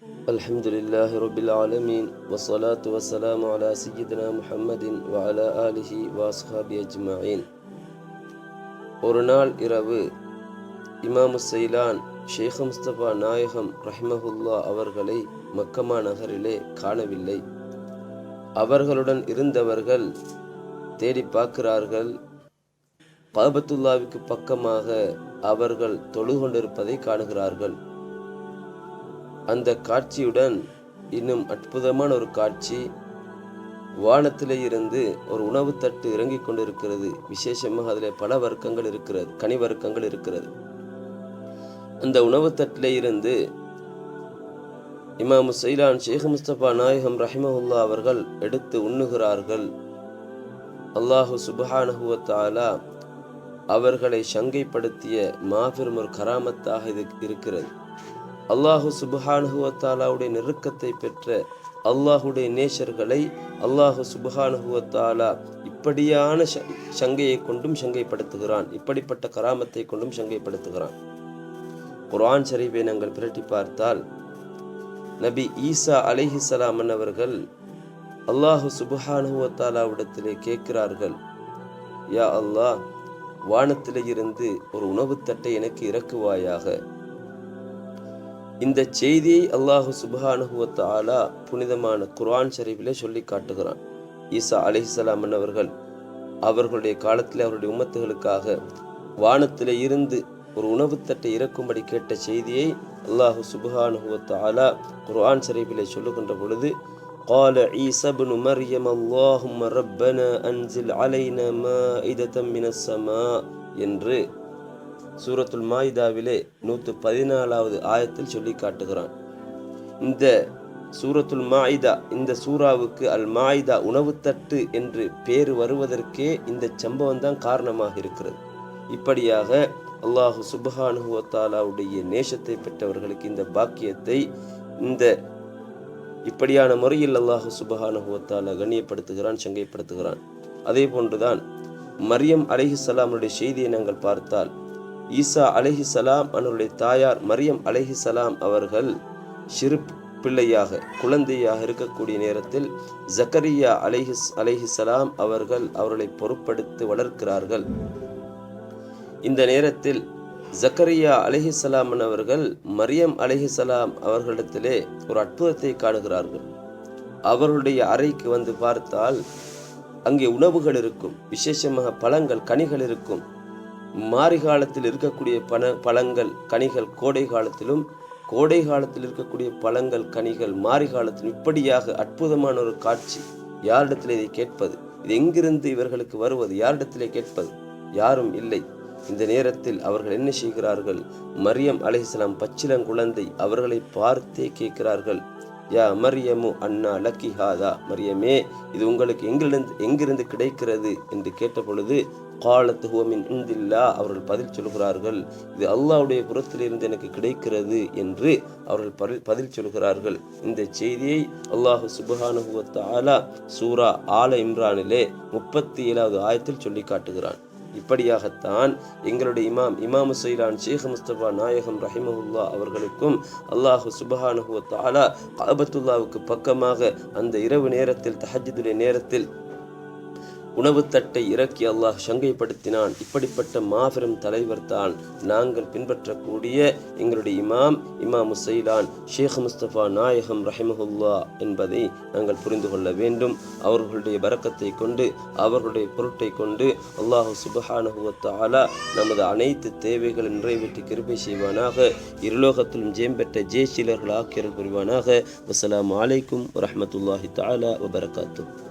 الحمد لله رب العالمين والصلاة والسلام على سيدنا محمد وعلى آله وأصحابه أجمعين. ஒரு நாள் இரவு இமாமு சைலான் ஷேக் முஸ்தபா நாயகம் ரஹ்மஹுல்லா அவர்களை மக்கமா நகரிலே காணவில்லை. அவர்களுடன் இருந்தவர்கள் தேடி பார்க்கிறார்கள். காபத்துல்லாவுக்கு பக்கமாக அவர்கள் தொழுது கொண்டிருப்பதை காணுகிறார்கள். அந்த காட்சியுடன் இன்னும் அற்புதமான ஒரு காட்சி, வானத்திலே இருந்து ஒரு உணவு தட்டு இறங்கிக் கொண்டிருக்கிறது. விசேஷமாக அதில் பல வர்க்கங்கள் இருக்கிறது, கனி வர்க்கங்கள் இருக்கிறது. அந்த உணவு தட்டிலே இருந்து இமாமு சைலான் ஷேக் முஸ்தபா நாயகம் ரஹிமஹுல்லா அவர்கள் எடுத்து உண்ணுகிறார்கள். அல்லாஹு சுப்ஹானஹு வ தஆலா அவர்களை சங்கைப்படுத்திய மாபெரும் ஒரு கராமத்தாக இது இருக்கிறது. அல்லாஹு சுப்ஹானஹு வ தஆலாவுடைய நெருக்கத்தை பெற்ற அல்லாஹுடைய நேசர்களை அல்லாஹு சுப்ஹானஹு வ தஆலா இப்படியான சங்கையை கொண்டும் சங்கைப்படுத்துகிறான், இப்படிப்பட்ட கராமத்தை கொண்டும் சங்கைப்படுத்துகிறான். குர்ஆன் ஷரீஃபை நாங்கள் பிரட்டி பார்த்தால், நபி ஈசா அலைஹிஸ்ஸலாம் அவர்கள் அல்லாஹு சுப்ஹானஹு வ தஆலாவிடத்திலே கேட்கிறார்கள், யா அல்லாஹ், வானத்திலே இருந்து ஒரு உணவு தட்டை எனக்கு இறக்குவாயாக. இந்த செய்தியை அல்லாஹு சுப்ஹானஹு வ தஆலா புனிதமான குர்ஆன் ஷரீஃபிலே சொல்லி காட்டுகிறான். ஈசா அலைஹிஸ்ஸலாம் அவர்கள் அவர்களுடைய காலத்தில் அவருடைய உம்மத்துகளுக்காக வானத்திலே இருந்து ஒரு உணவு தட்டை இறக்கும்படி கேட்ட செய்தியை அல்லாஹு சுப்ஹானஹு வ தஆலா குர்ஆன் ஷரீஃபிலே சொல்லுகின்ற பொழுது, قال عيسى ابن مريم اللهم ربنا أنزل علينا مائدة من السماء என்று சூரத்துல் மாயிதாவிலே 114வது ஆயத்தில் சொல்லி காட்டுகிறான். இந்த சூரத்துல் மாயிதா, இந்த சூராவுக்கு அல் மாயிதா உணவு தட்டு என்று பேர் வருவதற்கே இந்த சம்பவம் தான் காரணமாக இருக்கிறது. இப்படியாக அல்லாஹு சுப்ஹானஹு வ தஆலாவுடைய நேசத்தை பெற்றவர்களுக்கு இந்த பாக்கியத்தை இந்த இப்படியான முறையில் அல்லாஹு சுப்ஹானஹு வ தஆலா கண்ணியப்படுத்துகிறான், சங்கைப்படுத்துகிறான். அதே போன்றுதான் மரியம் அலைஹிஸ்ஸலாமுடைய செய்தியை நாங்கள் பார்த்தால், ஈசா அலைஹிஸ்ஸலாம் அவருடைய தாயார் மரியம் அலைஹிஸ்ஸலாம் அவர்கள் சிறு பிள்ளையாக குழந்தையாக இருக்கக்கூடிய நேரத்தில் ஜக்கரியா அலைஹிஸ்ஸலாம் அவர்கள் அவர்களை பொறுப்படுத்தி வளர்க்கிறார்கள். இந்த நேரத்தில் ஜக்கரியா அலைஹிஸ்ஸலாம் அவர்கள் மரியம் அலைஹிஸ்ஸலாம் அவர்களிடத்திலே ஒரு அற்புதத்தை காணுகிறார்கள். அவர்களுடைய அறைக்கு வந்து பார்த்தால் அங்கே உணவுகள் இருக்கும், விசேஷமாக பழங்கள், கனிகள் இருக்கும். மாரி காலத்தில் இருக்கக்கூடிய பழங்கள், கனிகள் கோடை காலத்திலும், கோடை காலத்தில் இருக்கக்கூடிய பழங்கள், கனிகள் மாரி காலத்திலும், இப்படியாக அற்புதமான ஒரு காட்சி. யாரிடத்தில் இதை கேட்பது? இது எங்கிருந்து இவர்களுக்கு வருவது? யாரிடத்திலே கேட்பது? யாரும் இல்லை. இந்த நேரத்தில் அவர்கள் என்ன செய்கிறார்கள்? மரியம் அலைஹிஸ்ஸலாம் பச்சிளங்குழந்தை, அவர்களை பார்த்தே கேட்கிறார்கள், யா மரியமு அன்னா லக்கி ஹாதா, மரியமே, இது உங்களுக்கு எங்கிருந்து கிடைக்கிறது என்று கேட்ட பொழுது, காலத் ஹுவ மின் இந்தில்லாஹ், அவர்கள் பதில் சொல்கிறார்கள், இது அல்லாஹ்வுடைய புறத்திலிருந்து எனக்கு கிடைக்கிறது என்று அவர்கள் பதில் சொல்கிறார்கள். இந்த செய்தியை அல்லாஹு சுப்ஹானஹு வ தஆலா சூரா ஆல இம்ரானிலே 37வது ஆயத்தில் சொல்லி காட்டுகிறான். இப்படியாகத்தான் எங்களுடைய இமாமு சைலான் ஷேக் முஸ்தபா நாயகம் ரஹிமஹுல்லா அவர்களுக்கும் அல்லாஹு சுப்ஹானஹு வ தஆலா காபத்துல்லாவுக்கு பக்கமாக அந்த இரவு நேரத்தில், தஹஜ்ஜுடைய நேரத்தில் உணவு தட்டை இறக்கி அல்லாஹ் சங்கைப்படுத்தினான். இப்படிப்பட்ட மாபெரும் தலைவர் தான் நாங்கள் பின்பற்றக்கூடிய எங்களுடைய இமாமு சைலான் ஷேக் முஸ்தபா நாயகம் ரஹிமஹுல்லா என்பதை நாங்கள் புரிந்து கொள்ள வேண்டும். அவர்களுடைய பரக்கத்தை கொண்டு, அவர்களுடைய பொருட்டை கொண்டு அல்லாஹு சுப்ஹானஹு வ தஆலா நமது அனைத்து தேவைகளை நிறைவேற்றி கிருபை செய்வானாக. இருலோகத்திலும் ஜெயம்பெற்ற ஜெயசீலர்கள் ஆக்கியர்கள் புரிவானாக. வஸ்ஸலாமு அலைக்கும் வரஹ்மத்துல்லாஹி தஆலா வ பரகாத்துஹு.